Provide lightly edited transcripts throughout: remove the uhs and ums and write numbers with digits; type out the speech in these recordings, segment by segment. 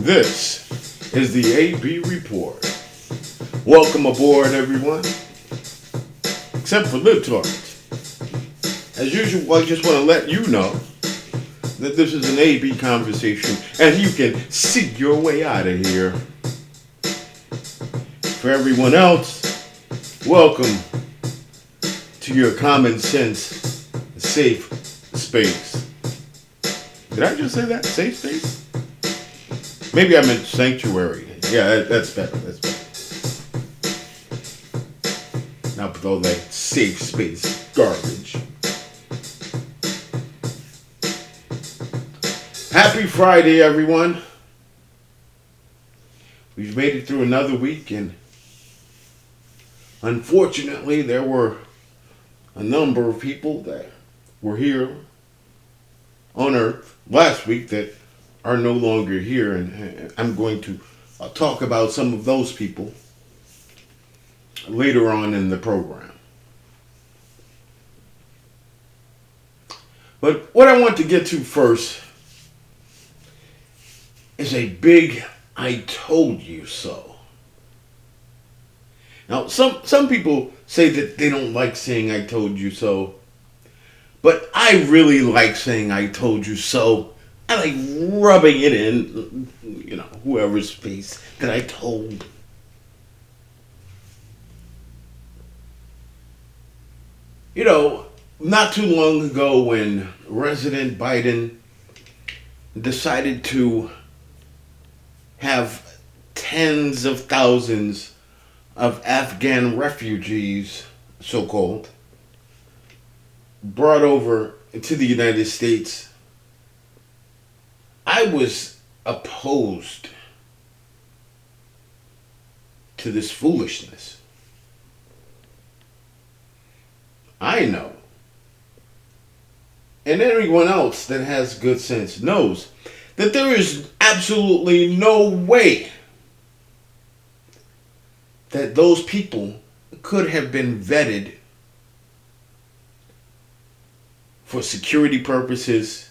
This is the AB Report. Welcome aboard, everyone. Except for Lib Targets. As usual, I just want to let you know that this is an AB conversation and you can see your way out of here. For everyone else, welcome to your common sense safe space. Did I just say that? Safe space? Maybe I meant sanctuary. Yeah, that's better. That's better. Not with all that safe space garbage. Happy Friday, everyone. We've made it through another week, and unfortunately, there were a number of people that were here on Earth last week that are no longer here, and I'm going to talk about some of those people later on in the program. But what I want to get to first is a big I told you so. Now, some people say that they don't like saying I told you so, but I really like saying I told you so. I like rubbing it in, whoever's face that I told. Not too long ago when President Biden decided to have tens of thousands of Afghan refugees, so-called, brought over to the United States, I was opposed to this foolishness. I know, and anyone else that has good sense knows, that there is absolutely no way that those people could have been vetted for security purposes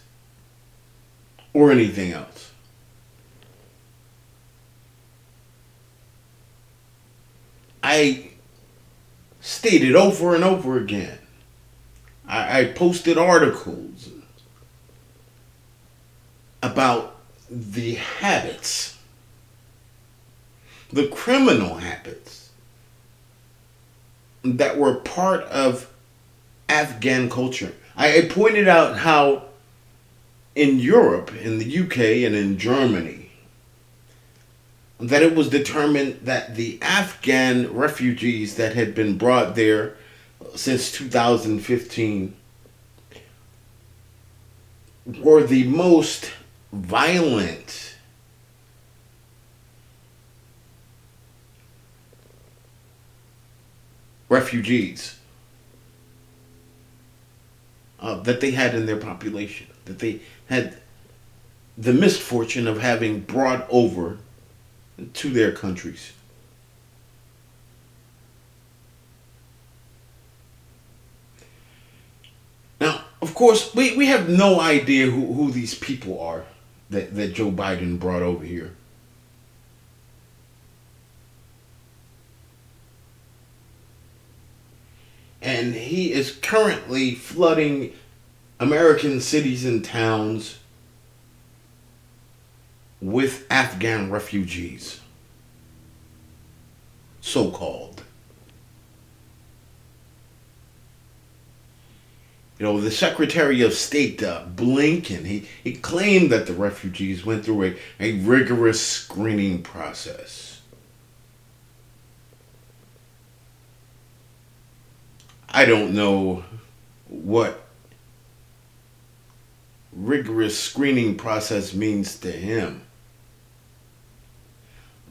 or anything else. I stated over and over again. I posted articles about the habits, the criminal habits that were part of Afghan culture. I pointed out how in Europe, in the UK, and in Germany, that it was determined that the Afghan refugees that had been brought there since 2015 were the most violent refugees that they had in their population, that they had the misfortune of having brought over to their countries. Now, of course, we have no idea who these people are that Joe Biden brought over here. And he is currently flooding American cities and towns with Afghan refugees, so-called. The Secretary of State, Blinken, he claimed that the refugees went through a rigorous screening process. I don't know what rigorous screening process means to him,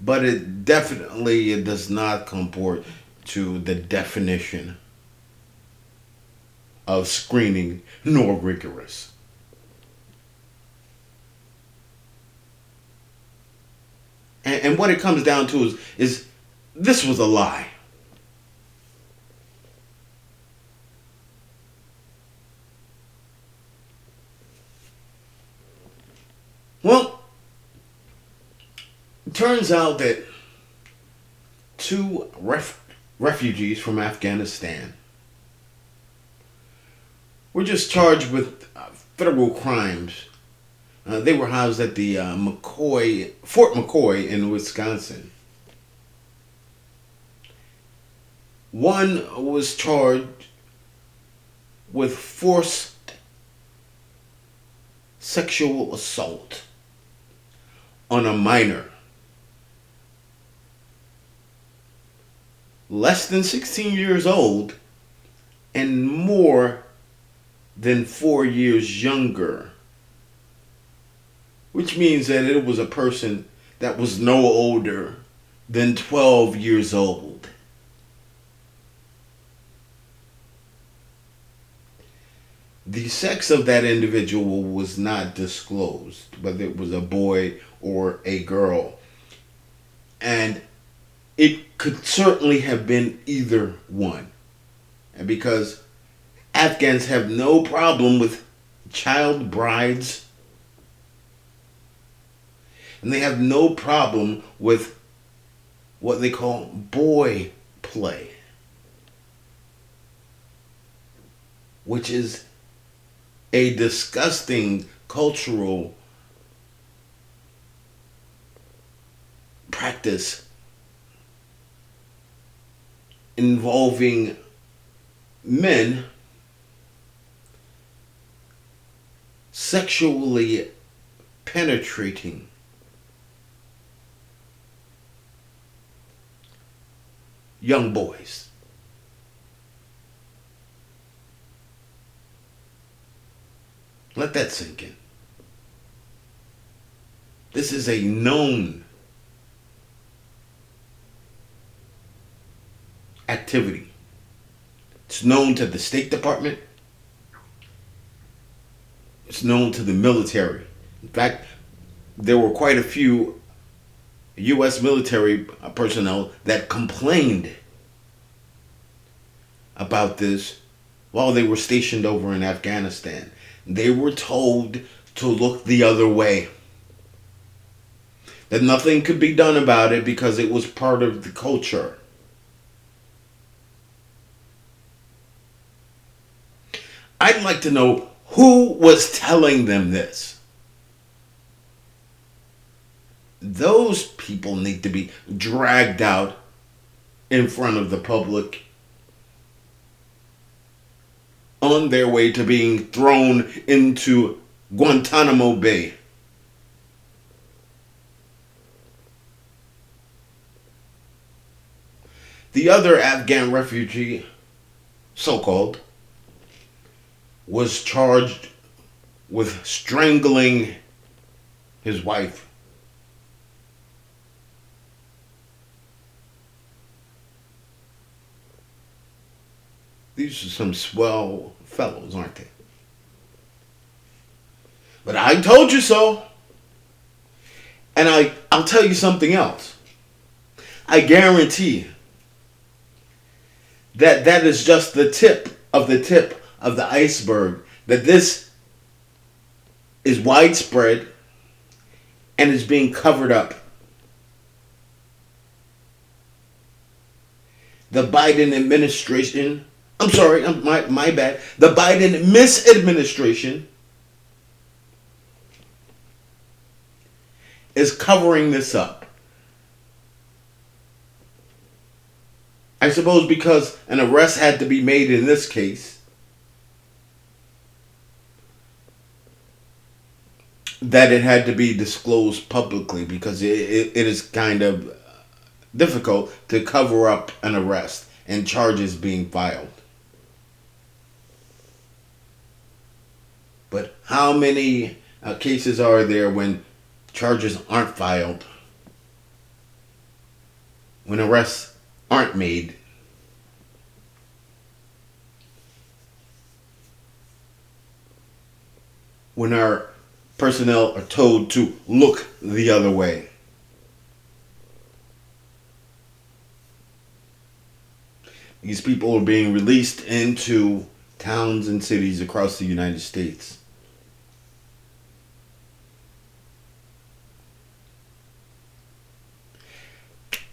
but it definitely does not comport to the definition of screening nor rigorous. And what it comes down to is this was a lie. Well, It turns out that two refugees from Afghanistan were just charged with federal crimes. They were housed at the Fort McCoy in Wisconsin. One was charged with forced sexual assault on a minor less than 16 years old and more than 4 years younger, which means that it was a person that was no older than 12 years old. The sex of that individual was not disclosed, whether it was a boy or a girl. And it could certainly have been either one. And because Afghans have no problem with child brides, and they have no problem with what they call boy play, which is a disgusting cultural practice involving men sexually penetrating young boys. Let that sink in. This is a known activity. It's known to the State Department. It's known to the military. In fact, there were quite a few U.S. military personnel that complained about this while they were stationed over in Afghanistan. They were told to look the other way. That nothing could be done about it because it was part of the culture. I'd like to know who was telling them this. Those people need to be dragged out in front of the public on their way to being thrown into Guantanamo Bay. The other Afghan refugee, so-called, was charged with strangling his wife. These are some swell fellows, aren't they? But I told you so. And I'll tell you something else. I guarantee that that is just the tip of the iceberg. That this is widespread and is being covered up. The Biden administration, I'm sorry, my bad. The Biden misadministration is covering this up. I suppose because an arrest had to be made in this case, that it had to be disclosed publicly because it is kind of difficult to cover up an arrest and charges being filed. But how many cases are there when charges aren't filed? When arrests aren't made? When our personnel are told to look the other way? These people are being released into towns and cities across the United States.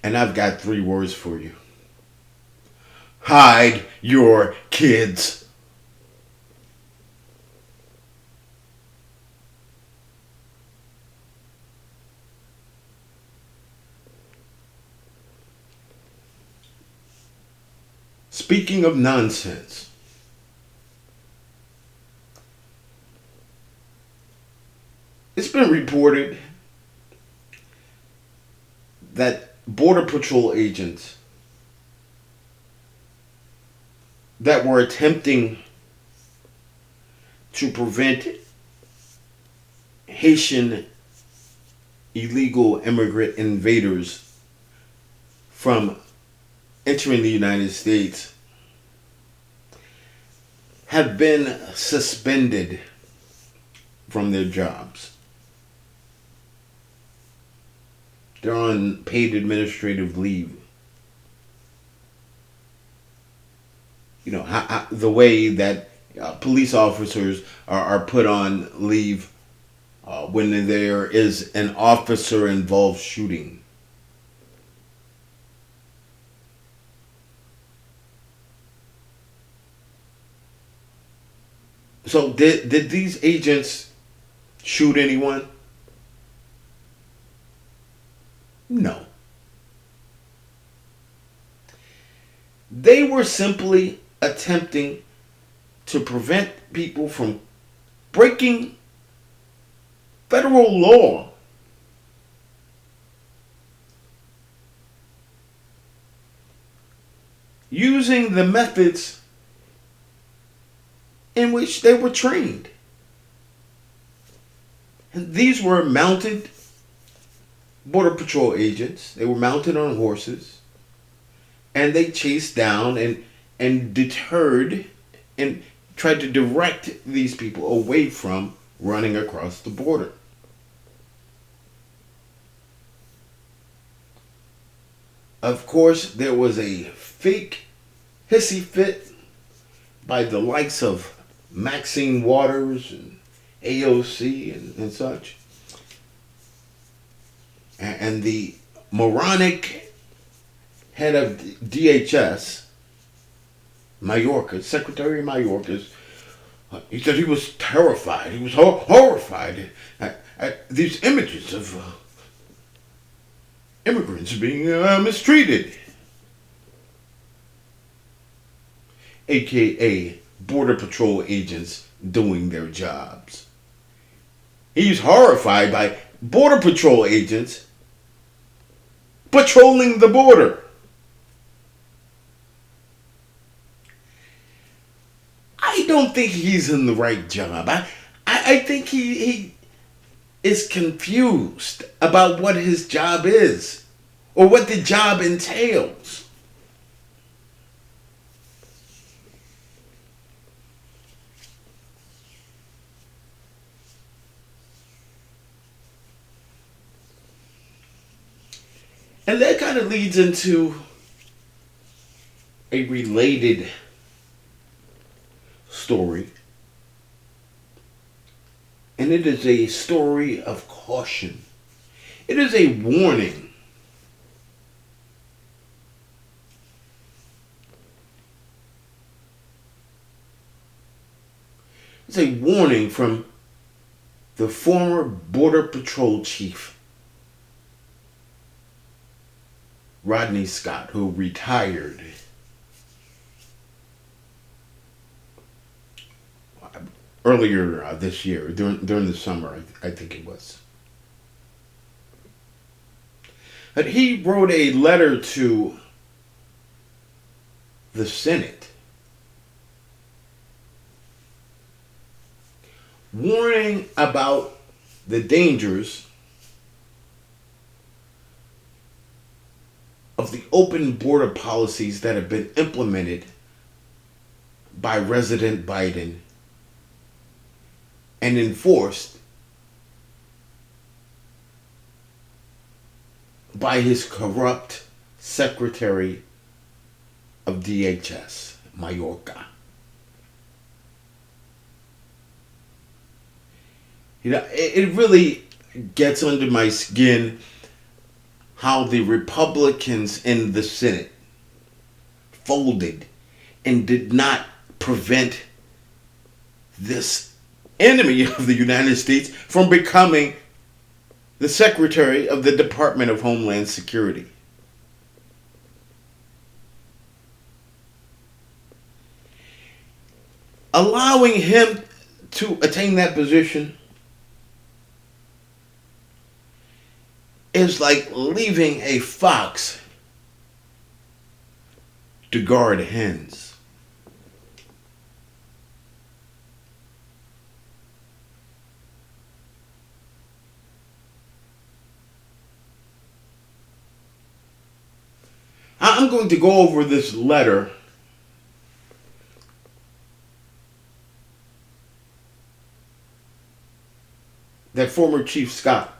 And I've got three words for you: hide your kids. Speaking of nonsense, it's been reported that Border Patrol agents that were attempting to prevent Haitian illegal immigrant invaders from entering the United States have been suspended from their jobs. They're on paid administrative leave. You know, the way that police officers are put on leave when there is an officer involved shooting. So did these agents shoot anyone? No. They were simply attempting to prevent people from breaking federal law. Using the methods in which they were trained. And these were mounted Border Patrol agents. They were mounted on horses. And they chased down and deterred and tried to direct these people away from running across the border. Of course, there was a fake hissy fit by the likes of Maxine Waters and AOC and such. And the moronic head of DHS, Mayorkas, Secretary Mayorkas, he said he was terrified. He was horrified at these images of immigrants being mistreated. AKA Border Patrol agents doing their jobs. He's horrified by Border Patrol agents patrolling the border. I don't think he's in the right job. I think he is confused about what his job is or what the job entails. And that kind of leads into a related story. And it is a story of caution. It is a warning. It's a warning from the former Border Patrol chief, Rodney Scott, who retired earlier this year, during the summer, I think it was. But he wrote a letter to the Senate warning about the dangers of the open border policies that have been implemented by President Biden and enforced by his corrupt Secretary of DHS, Mayorkas. You know, it really gets under my skin how the Republicans in the Senate folded and did not prevent this enemy of the United States from becoming the Secretary of the Department of Homeland Security. Allowing him to attain that position is like leaving a fox to guard hens. I'm going to go over this letter that former Chief Scott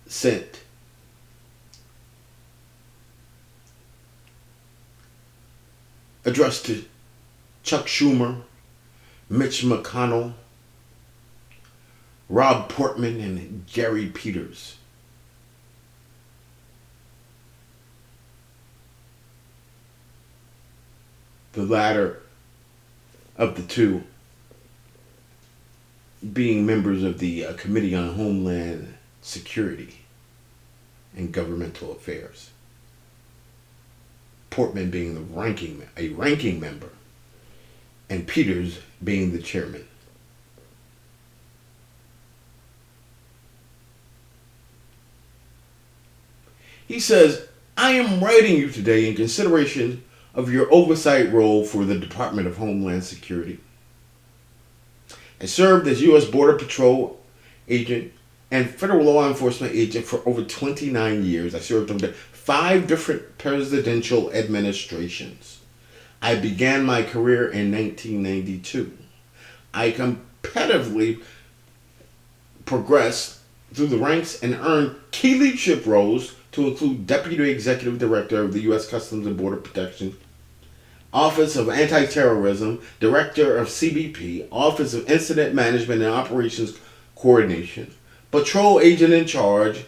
sent. Addressed to Chuck Schumer, Mitch McConnell, Rob Portman, and Gary Peters. The latter of the two being members of the Committee on Homeland Security and Governmental Affairs. Portman being a ranking member, and Peters being the chairman. He says, I am writing you today in consideration of your oversight role for the Department of Homeland Security. I served as U.S. Border Patrol agent and federal law enforcement agent for over 29 years. I served under 5 different presidential administrations. I began my career in 1992. I competitively progressed through the ranks and earned key leadership roles to include Deputy Executive Director of the U.S. Customs and Border Protection, Office of Anti-Terrorism, Director of CBP, Office of Incident Management and Operations Coordination, Patrol Agent in Charge,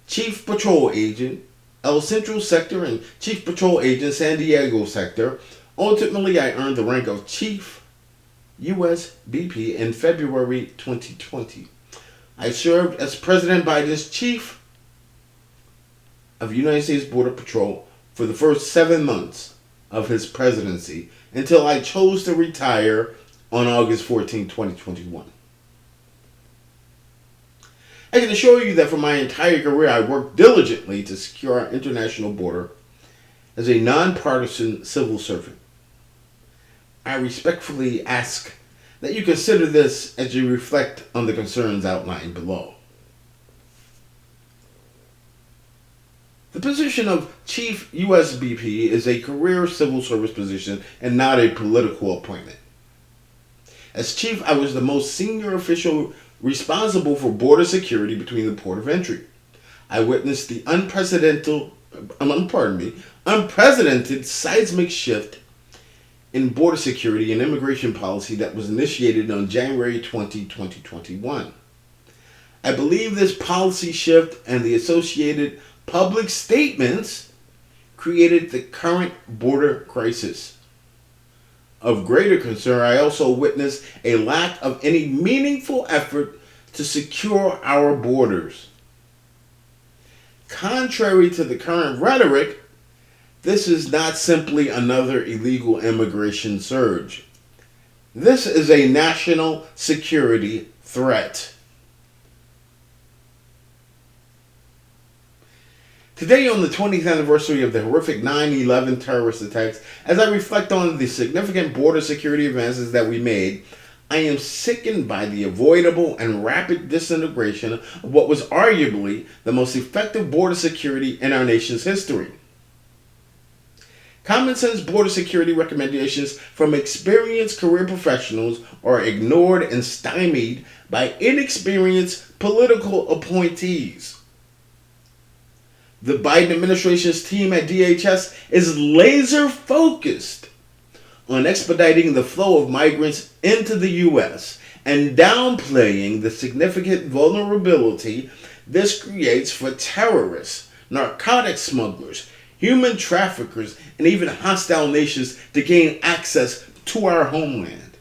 Chief Patrol Agent, El Centro Sector, and Chief Patrol Agent, San Diego Sector. Ultimately, I earned the rank of Chief U.S. BP in February 2020. I served as President Biden's Chief of United States Border Patrol for the first 7 months of his presidency until I chose to retire on August 14, 2021. I can assure you that for my entire career I worked diligently to secure our international border as a nonpartisan civil servant. I respectfully ask that you consider this as you reflect on the concerns outlined below. The position of Chief USBP is a career civil service position and not a political appointment. As chief, I was the most senior official responsible for border security between the port of entry. I witnessed the unprecedented seismic shift in border security and immigration policy that was initiated on January 20, 2021. I believe this policy shift and the associated public statements created the current border crisis. Of greater concern, I also witnessed a lack of any meaningful effort to secure our borders. Contrary to the current rhetoric, this is not simply another illegal immigration surge. This is a national security threat. Today, on the 20th anniversary of the horrific 9/11 terrorist attacks, as I reflect on the significant border security advances that we made, I am sickened by the avoidable and rapid disintegration of what was arguably the most effective border security in our nation's history. Common sense border security recommendations from experienced career professionals are ignored and stymied by inexperienced political appointees. The Biden administration's team at DHS is laser focused on expediting the flow of migrants into the U.S. and downplaying the significant vulnerability this creates for terrorists narcotic smugglers, human traffickers, and even hostile nations to gain access to our homeland.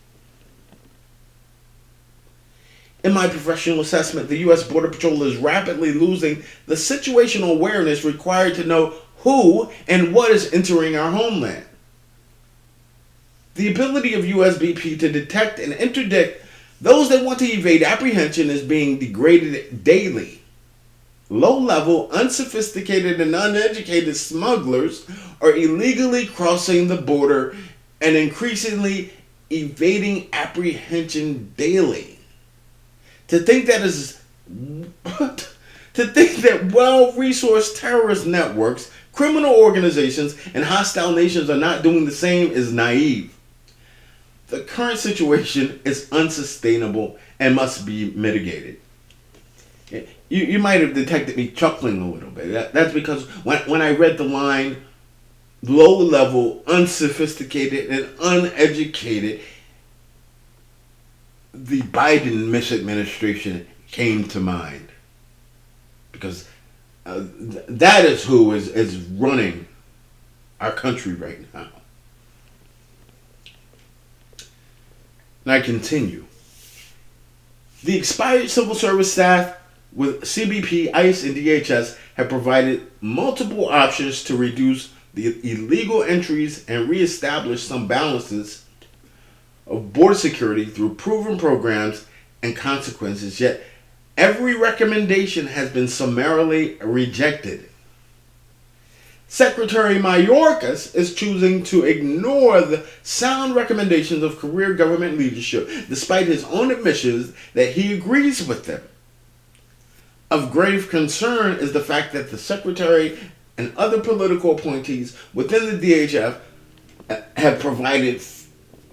In my professional assessment, the U.S. Border Patrol is rapidly losing the situational awareness required to know who and what is entering our homeland. The ability of USBP to detect and interdict those that want to evade apprehension is being degraded daily. Low-level, unsophisticated, and uneducated smugglers are illegally crossing the border and increasingly evading apprehension daily. To think that well-resourced terrorist networks, criminal organizations, and hostile nations are not doing the same is naive. The current situation is unsustainable and must be mitigated. You might have detected me chuckling a little bit. That's because when I read the line, low-level, unsophisticated, and uneducated, the Biden misadministration came to mind. Because that is who is running our country right now. And I continue. The expired civil service staff with CBP, ICE, and DHS have provided multiple options to reduce the illegal entries and reestablish some balances of border security through proven programs and consequences, yet every recommendation has been summarily rejected. Secretary Mayorkas is choosing to ignore the sound recommendations of career government leadership, despite his own admissions that he agrees with them. Of grave concern is the fact that the Secretary and other political appointees within the DHS have provided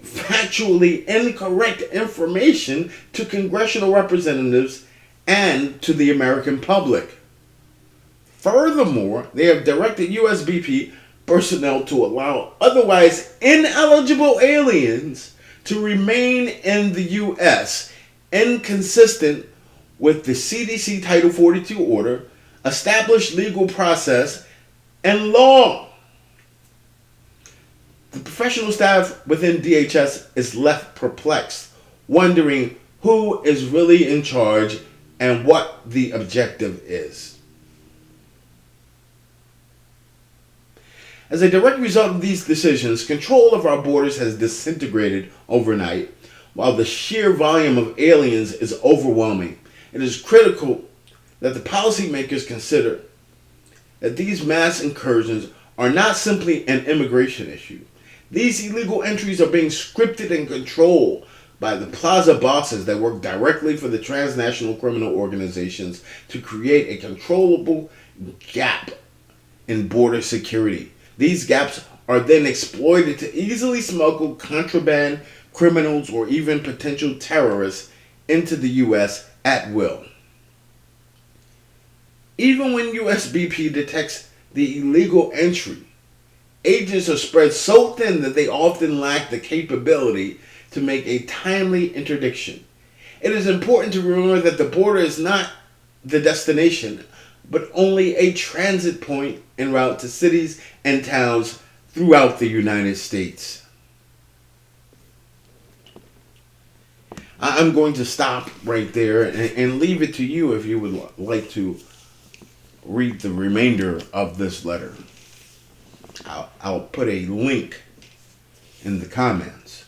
factually incorrect information to congressional representatives and to the American public. Furthermore, they have directed USBP personnel to allow otherwise ineligible aliens to remain in the U.S., inconsistent with the CDC Title 42 order, established legal process, and law. The professional staff within DHS is left perplexed, wondering who is really in charge and what the objective is. As a direct result of these decisions, control of our borders has disintegrated overnight, while the sheer volume of aliens is overwhelming. It is critical that the policymakers consider that these mass incursions are not simply an immigration issue. These illegal entries are being scripted and controlled by the plaza bosses that work directly for the transnational criminal organizations to create a controllable gap in border security. These gaps are then exploited to easily smuggle contraband, criminals, or even potential terrorists into the U.S. at will. Even when USBP detects the illegal entry, agents are spread so thin that they often lack the capability to make a timely interdiction. It is important to remember that the border is not the destination, but only a transit point en route to cities and towns throughout the United States. I'm going to stop right there and leave it to you if you would like to read the remainder of this letter. I'll put a link in the comments.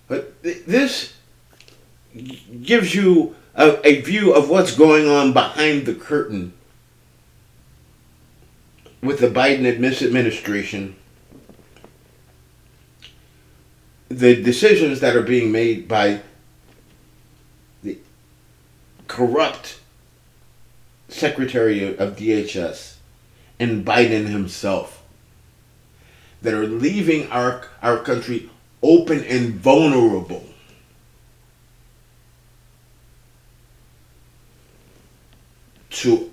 But this gives you a view of what's going on behind the curtain with the Biden administration, the decisions that are being made by the corrupt Secretary of DHS and Biden himself that are leaving our country open and vulnerable to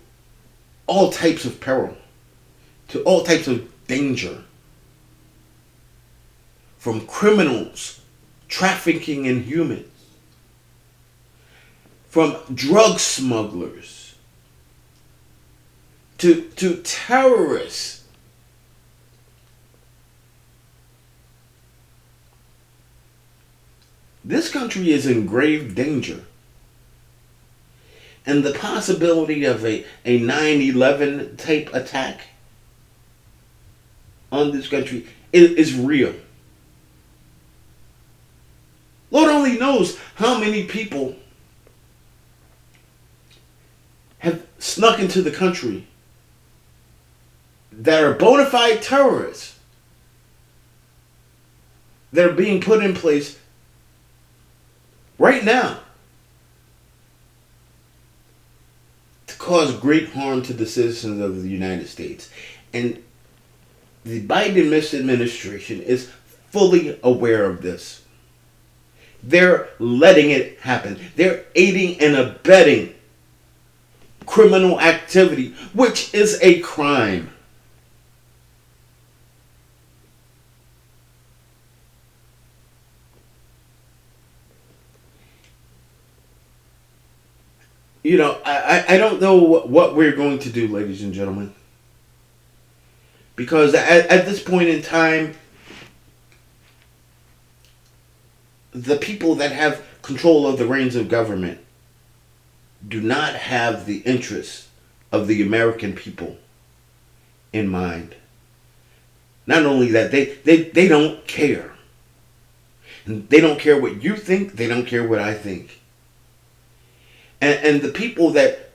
all types of peril, to all types of danger, from criminals trafficking in humans, from drug smugglers to terrorists. This country is in grave danger. And the possibility of a 9/11 type attack on this country is real. Lord only knows how many people have snuck into the country that are bona fide terrorists that are being put in place right now to cause great harm to the citizens of the United States. And the Biden administration is fully aware of this. They're letting it happen. They're aiding and abetting criminal activity, which is a crime. You know, I don't know what we're going to do, ladies and gentlemen. Because at this point in time, the people that have control of the reins of government do not have the interests of the American people in mind. Not only that, they don't care. And they don't care what you think, they don't care what I think. And the people that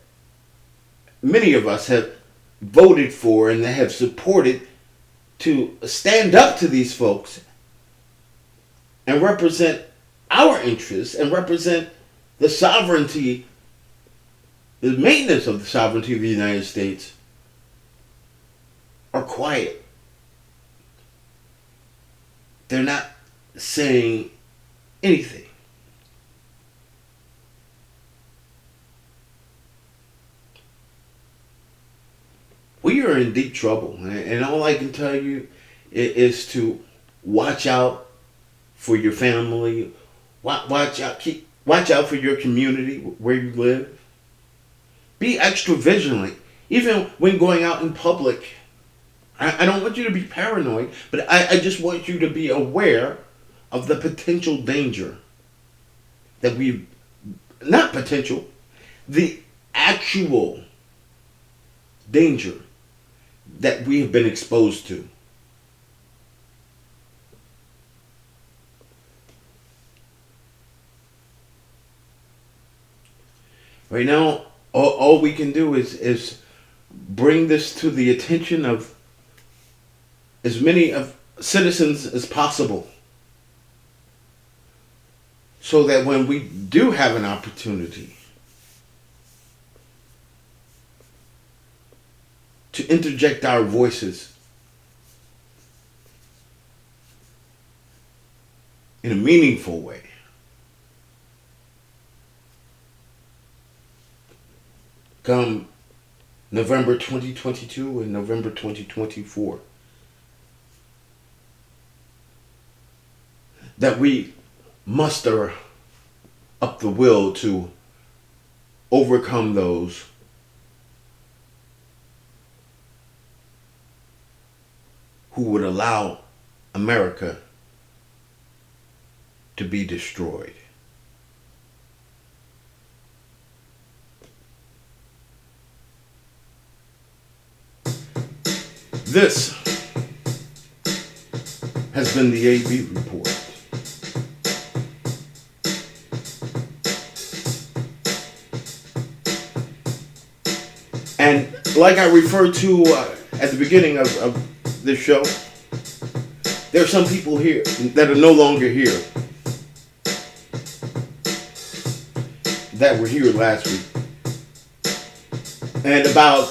many of us have voted for and that have supported to stand up to these folks and represent our interests and represent the sovereignty, the maintenance of the sovereignty of the United States, are quiet. They're not saying anything. We are in deep trouble, and all I can tell you is to watch out for your family. Watch out for your community where you live. Be extra vigilant, even when going out in public. I don't want you to be paranoid, but I just want you to be aware of the potential danger that not potential, the actual danger that we have been exposed to. Right now, all we can do is bring this to the attention of as many of citizens as possible, so that when we do have an opportunity to interject our voices in a meaningful way, come November 2022 and November 2024, that we muster up the will to overcome those who would allow America to be destroyed. This has been the AB Report. And like I referred to at the beginning of this show, there are some people here that are no longer here that were here last week. And about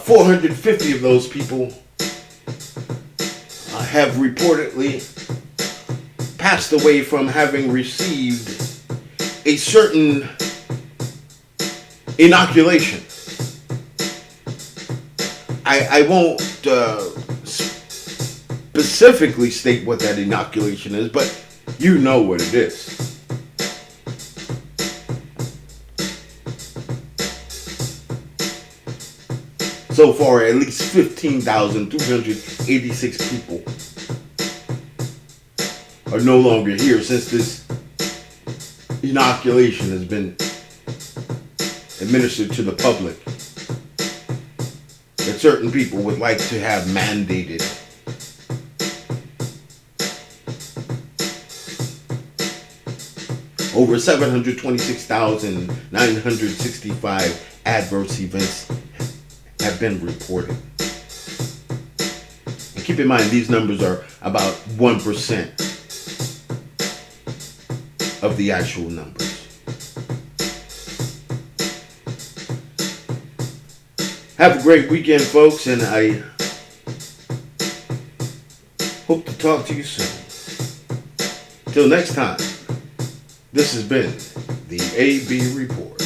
450 of those people have reportedly passed away from having received a certain inoculation. I won't specifically state what that inoculation is, but you know what it is. So far, at least 15,386 people are no longer here since this inoculation has been administered to the public that certain people would like to have mandated. Over 726,965 adverse events have been reported. And keep in mind, these numbers are about 1% of the actual numbers. Have a great weekend, folks, and I hope to talk to you soon. Till next time, this has been the AB Report.